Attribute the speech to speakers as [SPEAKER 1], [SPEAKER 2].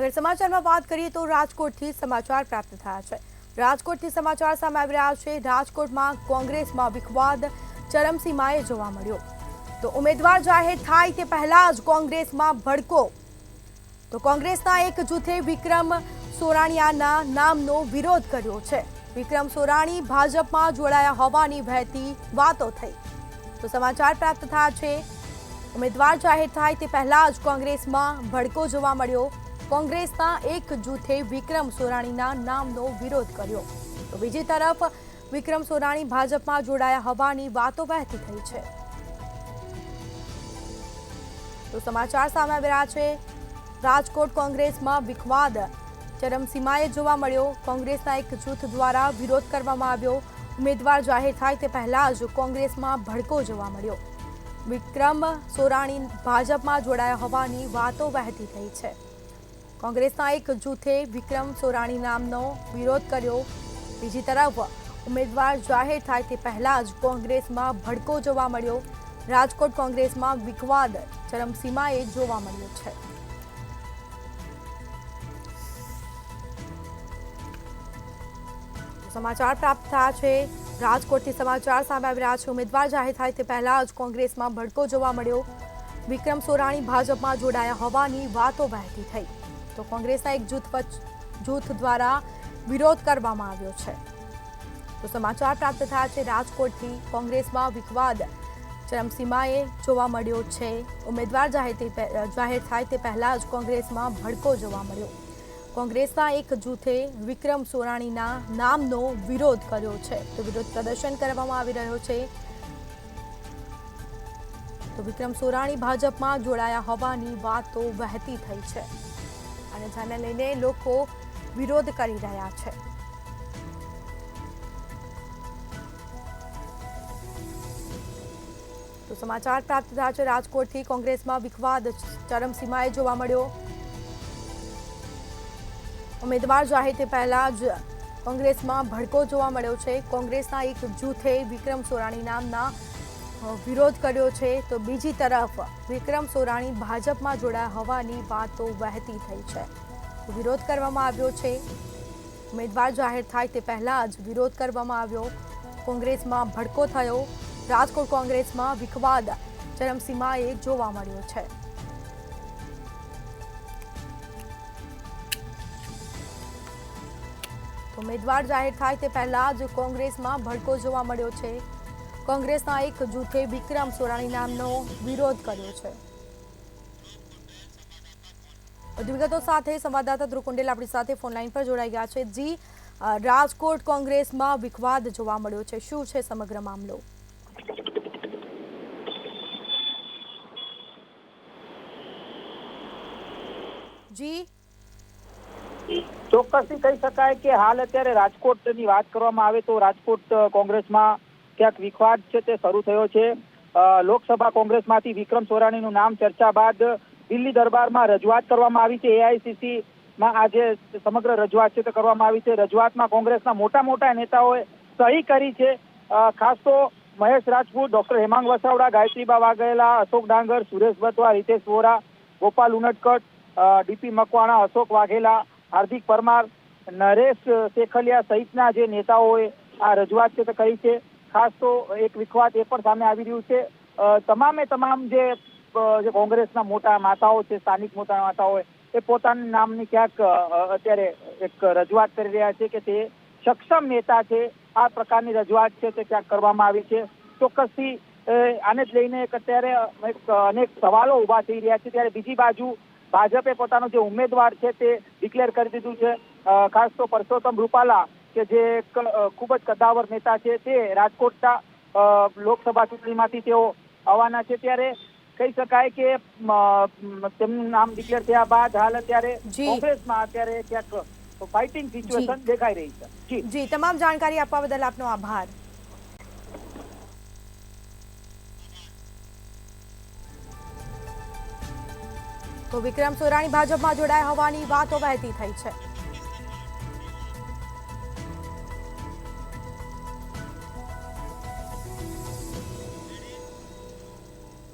[SPEAKER 1] આગળ સમાચારમાં વાત કરીએ તો રાજકોટથી સમાચાર પ્રાપ્ત થયા છે। રાજકોટથી સમાચાર સામે આવી રહ્યા છે। રાજકોટમાં કોંગ્રેસમાં વિખવાદ ચરમસીમાએ જોવા મળ્યો। તો ઉમેદવાર જાહેર થાય તે પહેલા જ કોંગ્રેસમાં ભડકો। તો કોંગ્રેસના એક જૂથે વિક્રમ સોરાણીયાના નામનો વિરોધ કર્યો છે। વિક્રમ સોરાણી ભાજપમાં જોડાયા હોવાની વહેતી વાતો થઈ। તો સમાચાર પ્રાપ્ત થયા છે। ઉમેદવાર જાહેર થાય તે પહેલા જ કોંગ્રેસમાં ભડકો જોવા મળ્યો। કોંગ્રેસના એક જૂથે વિક્રમ સોરાણીના નામનો વિરોધ કર્યો। તો બીજી તરફ વિક્રમ સોરાણી ભાજપમાં જોડાયા હોવાની વાતો વહેતી થઈ છે। તો સમાચાર સામે આવી રહ્યા છે। રાજકોટ કોંગ્રેસમાં વિખવાદ ચરમસીમાએ જોવા મળ્યો। કોંગ્રેસના એક જૂથ દ્વારા વિરોધ કરવામાં આવ્યો। ઉમેદવાર જાહેર થાય તે પહેલા જ કોંગ્રેસમાં ભડકો જોવા મળ્યો। વિક્રમ સોરાણી ભાજપમાં જોડાયા હોવાની વાતો વહેતી થઈ છે। કોંગ્રેસના એક જૂથે વિક્રમ સોરાણી નામનો વિરોધ કર્યો। બીજી તરફ ઉમેદવાર જાહેર થાય તે પહેલા જ કોંગ્રેસમાં ભડકો જોવા મળ્યો। રાજકોટ કોંગ્રેસમાં વિખવાદ ચરમસીમાએ જોવા મળ્યો છે। સમાચાર પ્રાપ્ત થયા છે। રાજકોટથી સમાચાર સામે આવી રહ્યા છે। ઉમેદવાર જાહેર થાય તે પહેલા જ કોંગ્રેસમાં ભડકો જોવા મળ્યો। વિક્રમ સોરાણી ભાજપમાં જોડાયા હોવાની વાતો વહેતી થઈ। તો કોંગ્રેસના એક જૂથ દ્વારા વિરોધ કરવામાં આવ્યો છે। તો સમાચાર પ્રાપ્ત થયા છે। રાજકોટથી કોંગ્રેસમાં વિખવાદ ચરમસીમાએ જોવા મળ્યો છે। ઉમેદવાર જાહેર થાય તે પહેલા જ કોંગ્રેસમાં ભડકો જોવા મળ્યો। કોંગ્રેસના એક જૂથે વિક્રમ સોરાણીના નામનો વિરોધ કર્યો છે। તો વિરોધ પ્રદર્શન કરવામાં આવી રહ્યો છે। તો વિક્રમ સોરાણી ભાજપમાં જોડાયા હોવાની વાતો વહેતી થઈ છે અને જેને લઈને લોકો વિરોધ કરી રહ્યા છે। તો સમાચાર પ્રાપ્ત થયા છે। રાજકોટથી કોંગ્રેસમાં વિખવાદ ચરમસીમાએ જોવા મળ્યો। ઉમેદવાર જાહેર તે પહેલા જ કોંગ્રેસમાં ભડકો જોવા મળ્યો છે। કોંગ્રેસના એક જૂથે વિક્રમ સોરાણી નામના વિરોધ કર્યો છે। તો બીજી તરફ વિક્રમ સોરાણી ભાજપમાં જોડાયા હોવાની વાતો વહેતી થઈ છે। વિરોધ કરવામાં આવ્યો છે। ઉમેદવાર જાહેર થાય તે પહેલા જ વિરોધ કરવામાં આવ્યો। કોંગ્રેસમાં ભડકો થયો। રાજકોટ કોંગ્રેસમાં વિખવાદ ચરમસીમાએ જોવા મળ્યો છે। ઉમેદવાર જાહેર થાય તે પહેલા જ કોંગ્રેસમાં ભડકો જોવા મળ્યો છે। કોંગ્રેસના એક જૂથે વિક્રમ સોરાણી નામનો વિરોધ કર્યો છે। વધુ વિગતો સાથે સંવાદદાતા ધ્રુવ કુંડેલ આપણી સાથે ફોનલાઈન પર જોડાઈ ગયા છે। જી, રાજકોટ કોંગ્રેસમાં વિખવાદ જોવા મળ્યો છે, શું છે સમગ્ર મામલો? જી,
[SPEAKER 2] ચોક્કસથી કહી શકાય કે હાલ અત્યારે રાજકોટની વાત કરવામાં આવે તો રાજકોટ કોંગ્રેસમાં ક્યાંક વિખવાદ છે તે શરૂ થયો છે। લોકસભા કોંગ્રેસમાંથી વિક્રમ સોરાણીનું નામ ચર્ચા બાદ દિલ્હી દરબારમાં રજૂઆત કરવામાં આવી છે। એઆઈસીસીમાં આજે સમગ્ર રજૂઆત છે તે કરવામાં આવી છે। રજૂઆતમાં કોંગ્રેસના મોટા નેતાઓએ સહી કરી છે। ખાસ તો મહેશ રાજપૂત, ડોક્ટર હેમાંગ વસાવડા, ગાયત્રીબા વાઘેલા, અશોક ડાંગર, સુરેશ વતવા, રિતેશ વોરા, ગોપાલ ઉનડકટ, ડીપી મકવાણા, અશોક વાઘેલા, હાર્દિક પરમાર, નરેશ શેખલિયા સહિતના જે નેતાઓએ આ રજૂઆત છે તે કરી છે। ખાસ તો એક વિખવાદ એ પણ સામે આવી રહ્યું છે। તમામ જે કોંગ્રેસના મોટા માતાઓ છે, સ્થાનિક મોટા માતાઓ એ પોતાના નામની ક્યાંક અત્યારે એક રજૂઆત કરી રહ્યા છે કે તે સક્ષમ નેતા છે। આ પ્રકારની રજૂઆત છે તે ક્યાંક કરવામાં આવી છે। ચોક્કસથી આને જ લઈને અત્યારે અનેક સવાલો ઉભા થઈ રહ્યા છે। ત્યારે બીજી બાજુ ભાજપે પોતાનો જે ઉમેદવાર છે તે ડિક્લેર કરી દીધું છે। ખાસ તો પરસોત્તમ રૂપાલા કે જે ખૂબ જ કદ્દાવર નેતા છે તે રાજકોટના લોકસભા ચૂંટણીમાંથી તેઓ આવવાના છે। ત્યારે કહી શકાય કે તેમનું નામ ડિક્લેર થયા બાદ હાલ અત્યારે કોંગ્રેસમાં અત્યારે ક્યાંક ફાઇટિંગ સિચ્યુએશન દેખાઈ રહી છે।
[SPEAKER 1] જી, તમામ જાણકારી આપવા બદલ આપનો આભાર। તો વિક્રમ સોરાણી ભાજપમાં જોડાયા હોવાની વાતો વહેતી થઈ છે।